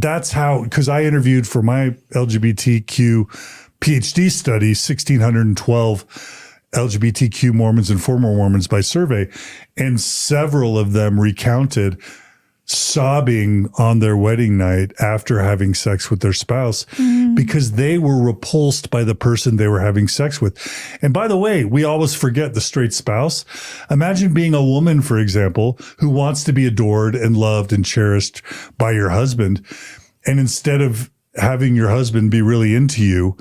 that's how, because I interviewed for my LGBTQ PhD study, 1,612 LGBTQ Mormons and former Mormons by survey, and several of them recounted sobbing on their wedding night after having sex with their spouse because they were repulsed by the person they were having sex with. And by the way, we always forget the straight spouse. Imagine being a woman, for example, who wants to be adored and loved and cherished by your husband. And instead of having your husband be really into you,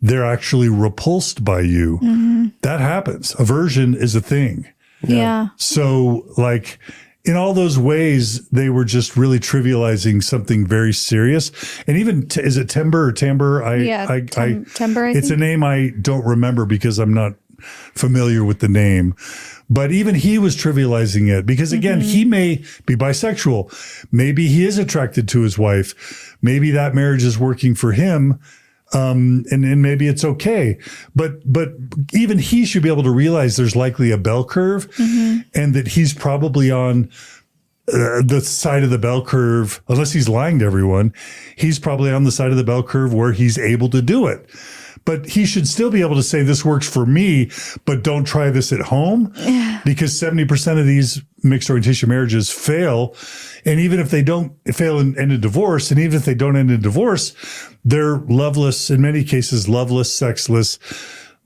they're actually repulsed by you. That happens. Aversion is a thing. Yeah. So like, in all those ways, they were just really trivializing something very serious. And even, is it Timber or Timber? Timber, it's a name I don't remember because I'm not familiar with the name. But even he was trivializing it because, again, he may be bisexual. Maybe he is attracted to his wife. Maybe that marriage is working for him. And maybe it's okay, but even he should be able to realize there's likely a bell curve and that he's probably on the side of the bell curve, unless he's lying to everyone, he's probably on the side of the bell curve where he's able to do it. But he should still be able to say, this works for me, but don't try this at home, because 70% of these mixed orientation marriages fail. And even if they don't fail and end in divorce, and even if they don't end in divorce, they're loveless, in many cases, loveless, sexless,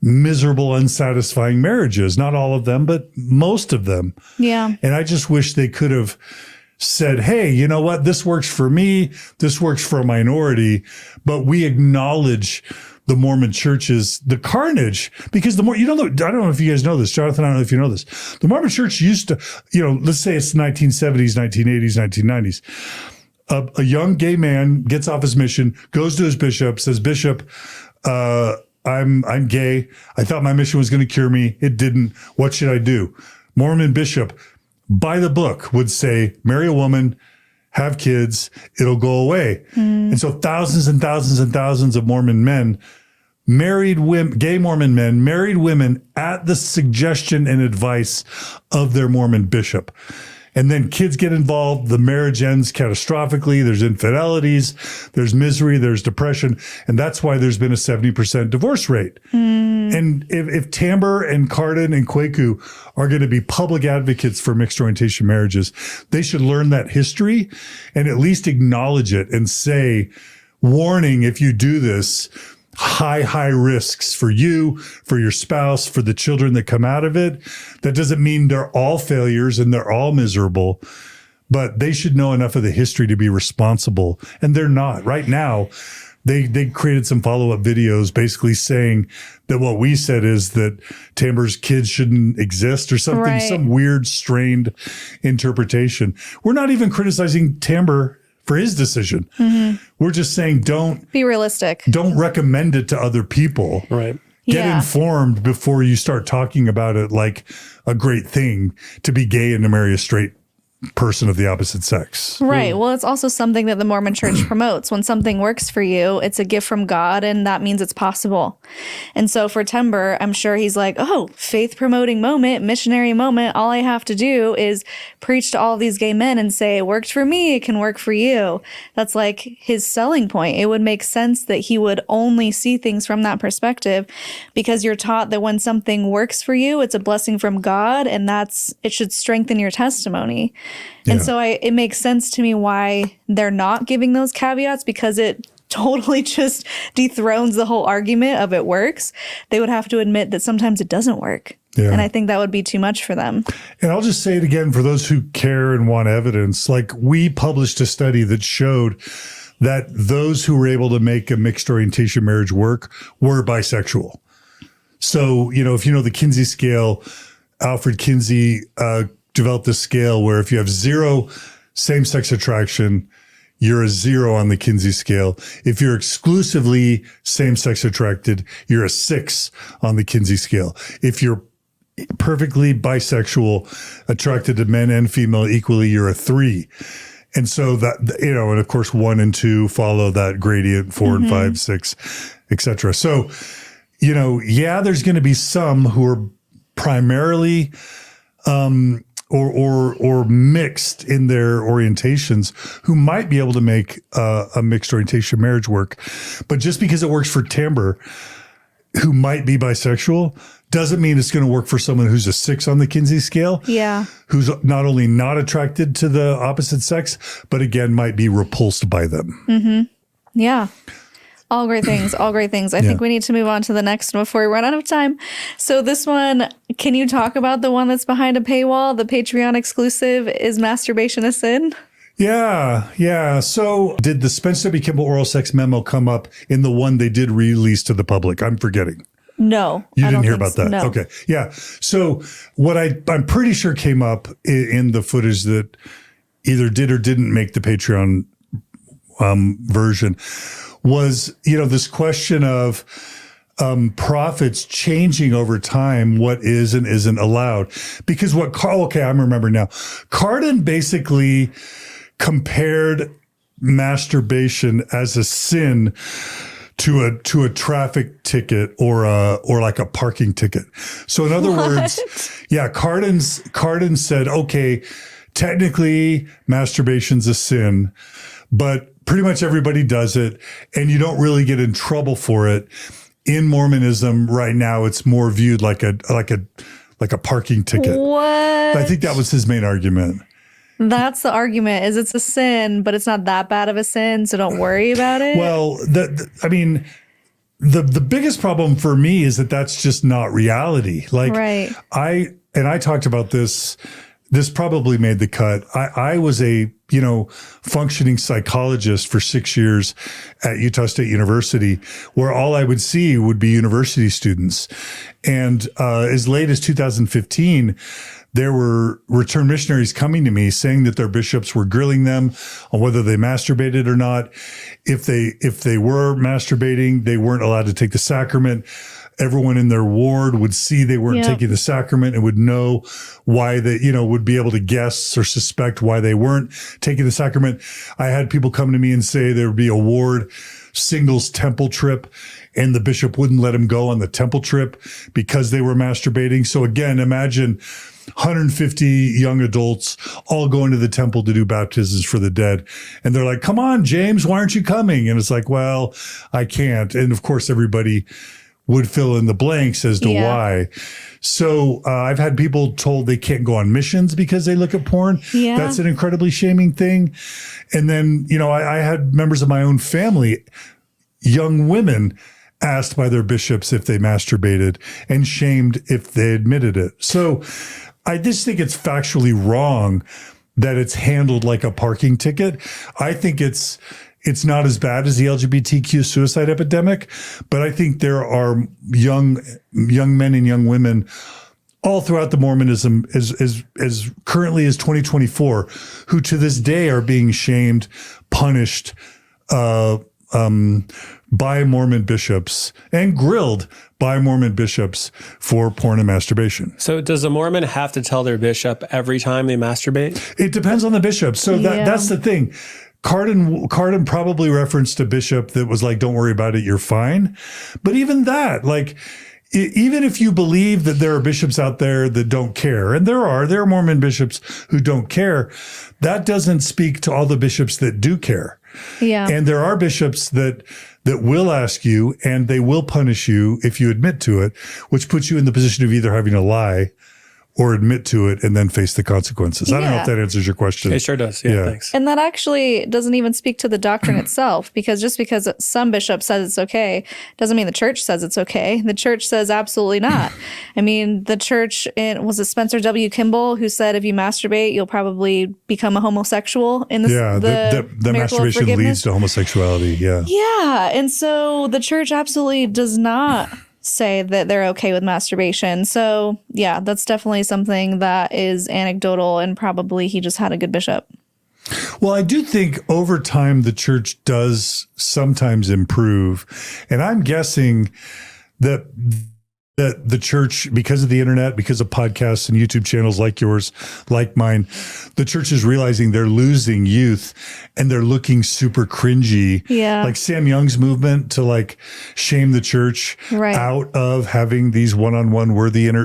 miserable, unsatisfying marriages. Not all of them, but most of them. Yeah. And I just wish they could have said, hey, you know what? This works for me. This works for a minority, but we acknowledge the Mormon churches, the carnage, because the more, I don't know if you guys know this, Jonathan, I don't know if you know this. The Mormon church used to, let's say it's the 1970s, 1980s, 1990s. A young gay man gets off his mission, goes to his bishop, says, Bishop, I'm gay. I thought my mission was going to cure me. It didn't. What should I do? Mormon bishop, by the book, would say, marry a woman, have kids, it'll go away. And so thousands and thousands and thousands of Mormon men married women, gay Mormon men, married women at the suggestion and advice of their Mormon bishop. And then kids get involved. The marriage ends catastrophically. There's infidelities, there's misery, there's depression. And that's why there's been a 70% divorce rate. And if Tamber and Cardin and Kwaku are going to be public advocates for mixed orientation marriages, they should learn that history and at least acknowledge it and say, warning, if you do this, high risks for you, for your spouse, for the children that come out of it. That doesn't mean they're all failures and they're all miserable, but they should know enough of the history to be responsible. And they're not. Right now, they created some follow-up videos basically saying that what we said is that Tamber's kids shouldn't exist or something, some weird, strained interpretation. We're not even criticizing Tamber for his decision. We're just saying, don't be realistic. Don't recommend it to other people. Right. Get informed before you start talking about it like a great thing to be gay and to marry a straight person of the opposite sex. Right. Well, it's also something that the Mormon church promotes. When something works for you, it's a gift from God, and that means it's possible. And so for Timber, I'm sure he's like, oh, faith promoting moment, missionary moment. All I have to do is preach to all these gay men and say, it worked for me, it can work for you. That's like his selling point. It would make sense that he would only see things from that perspective, because you're taught that when something works for you, it's a blessing from God, and it should strengthen your testimony. And so it makes sense to me why they're not giving those caveats, because it totally just dethrones the whole argument of it works. They would have to admit that sometimes it doesn't work. Yeah. And I think that would be too much for them. And I'll just say it again for those who care and want evidence. Like, we published a study that showed that those who were able to make a mixed orientation marriage work were bisexual. So, if you know the Kinsey scale, Alfred Kinsey developed this scale where if you have 0 same-sex attraction, you're a 0 on the Kinsey scale. If you're exclusively same-sex attracted, you're a 6 on the Kinsey scale. If you're perfectly bisexual, attracted to men and female equally, you're a 3. And so that, and of course 1 and 2 follow that gradient, 4 and 5, 6, etc. So, there's going to be some who are primarily or mixed in their orientations who might be able to make a mixed orientation marriage work. But just because it works for timbre, who might be bisexual, doesn't mean it's going to work for someone who's a 6 on the Kinsey scale. Yeah. Who's not only not attracted to the opposite sex, but again, might be repulsed by them. Mm-hmm. Yeah. All great things. All great things. I think we need to move on to the next one before we run out of time. So this one, can you talk about the one that's behind a paywall, the Patreon exclusive? Is masturbation a sin? Yeah. So did the Spencer W. Kimball oral sex memo come up in the one they did release to the public? I'm forgetting. No. You didn't hear about that? No. Okay. Yeah. So what I'm pretty sure came up in the footage that either did or didn't make the Patreon version was, this question of prophets changing over time what is and isn't allowed. Because I'm remembering now. Cardin basically compared masturbation as a sin to a traffic ticket or like a parking ticket. So in other words, Cardin said, okay, technically masturbation's a sin, but pretty much everybody does it, and you don't really get in trouble for it. In Mormonism right now, it's more viewed like a parking ticket. What? I think that was his main argument. That's the argument, is it's a sin, but it's not that bad of a sin, so don't worry about it. Well, the biggest problem for me is that that's just not reality. Like, right. I talked about this. This probably made the cut. I was a, functioning psychologist for 6 years at Utah State University, where all I would see would be university students. And as late as 2015, there were returned missionaries coming to me saying that their bishops were grilling them on whether they masturbated or not. If they were masturbating, they weren't allowed to take the sacrament. Everyone in their ward would see they weren't taking the sacrament and would know why they, would be able to guess or suspect why they weren't taking the sacrament. I had people come to me and say there would be a ward singles temple trip, and the bishop wouldn't let them go on the temple trip because they were masturbating. So again, imagine 150 young adults all going to the temple to do baptisms for the dead. And they're like, come on, James, why aren't you coming? And it's like, well, I can't. And of course, everybody would fill in the blanks as to why. So I've had people told they can't go on missions because they look at porn. Yeah. That's an incredibly shaming thing. And then, I had members of my own family, young women, asked by their bishops if they masturbated and shamed if they admitted it. So I just think it's factually wrong that it's handled like a parking ticket. I think it's not as bad as the LGBTQ suicide epidemic, but I think there are young men and young women all throughout the Mormonism as currently as 2024, who to this day are being shamed, punished by Mormon bishops and grilled by Mormon bishops for porn and masturbation. So does a Mormon have to tell their bishop every time they masturbate? It depends on the bishop. So that's the thing. Cardin probably referenced a bishop that was like, don't worry about it, you're fine. But even that, like, even if you believe that there are bishops out there that don't care, and there are Mormon bishops who don't care, that doesn't speak to all the bishops that do care. Yeah. And there are bishops that will ask you, and they will punish you if you admit to it, which puts you in the position of either having to lie or admit to it and then face the consequences. I don't know if that answers your question. It sure does. Yeah, thanks. And that actually doesn't even speak to the doctrine itself, because just because some bishop says it's okay doesn't mean the church says it's okay. The church says absolutely not. I mean, the church, was it Spencer W. Kimball who said if you masturbate, you'll probably become a homosexual in this, the masturbation leads to homosexuality. Yeah. Yeah. And so the church absolutely does not say that they're okay with masturbation. So yeah, that's definitely something that is anecdotal, and probably he just had a good bishop. Well, I do think over time the church does sometimes improve. And I'm guessing that that the church, because of the internet, because of podcasts and YouTube channels like yours, like mine, the church is realizing they're losing youth and they're looking super cringy. Yeah. Like Sam Young's movement to like shame the church out of having these one-on-one worthiness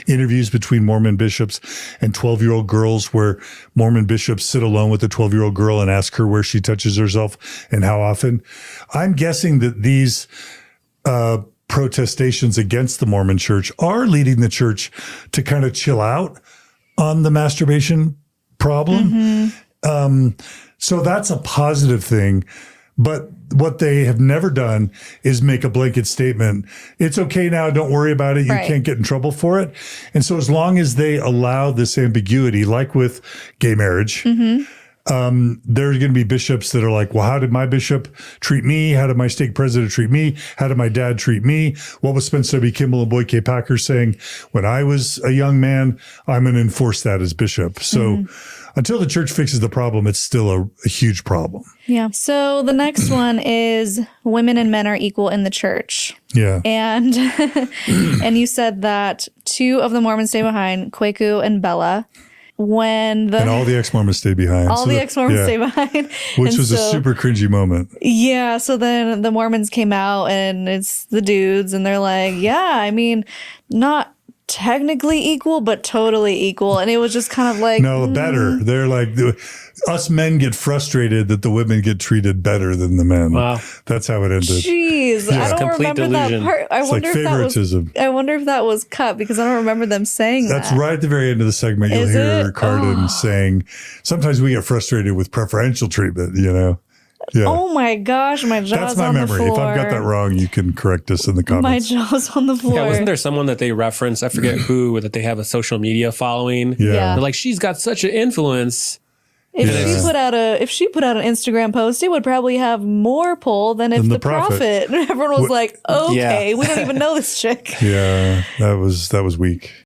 interviews between Mormon bishops and 12-year-old girls, where Mormon bishops sit alone with a 12-year-old girl and ask her where she touches herself and how often. I'm guessing that these protestations against the Mormon church are leading the church to kind of chill out on the masturbation problem. So that's a positive thing. But what they have never done is make a blanket statement. It's okay now. Don't worry about it. You can't get in trouble for it. And so as long as they allow this ambiguity, like with gay marriage, there's going to be bishops that are like, well, how did my bishop treat me? How did my stake president treat me? How did my dad treat me? What was Spencer W. Kimball and Boyd K. Packer saying? When I was a young man, I'm going to enforce that as bishop. So until the church fixes the problem, it's still a huge problem. Yeah. So the next one is women and men are equal in the church. Yeah. And and you said that 2 of the Mormons stay behind, Kwaku and Bella. And all the ex-Mormons stayed behind. All the ex-Mormons stay behind. Which was a super cringy moment. Yeah. So then the Mormons came out and it's the dudes and they're like, yeah, I mean, not technically equal, but totally equal. And it was just kind of like, no, better. They're like, us men get frustrated that the women get treated better than the men. Wow. That's how it ended. Jeez. I don't remember delusion. that part. I wonder like favoritism. I wonder if that was cut because I don't remember them saying That's right at the very end of the segment. You'll hear Cardin saying, sometimes we get frustrated with preferential treatment, you know? Yeah. Oh my gosh, my jaw's on the floor. That's my memory. If I've got that wrong, you can correct us in the comments. My jaw's on the floor. Yeah, wasn't there someone that they referenced? I forget who, that they have a social media following. Yeah. They're like, she's got such an influence. If she put out an Instagram post, it would probably have more pull than if the prophet. Everyone was like, okay, we don't even know this chick. Yeah, that was weak.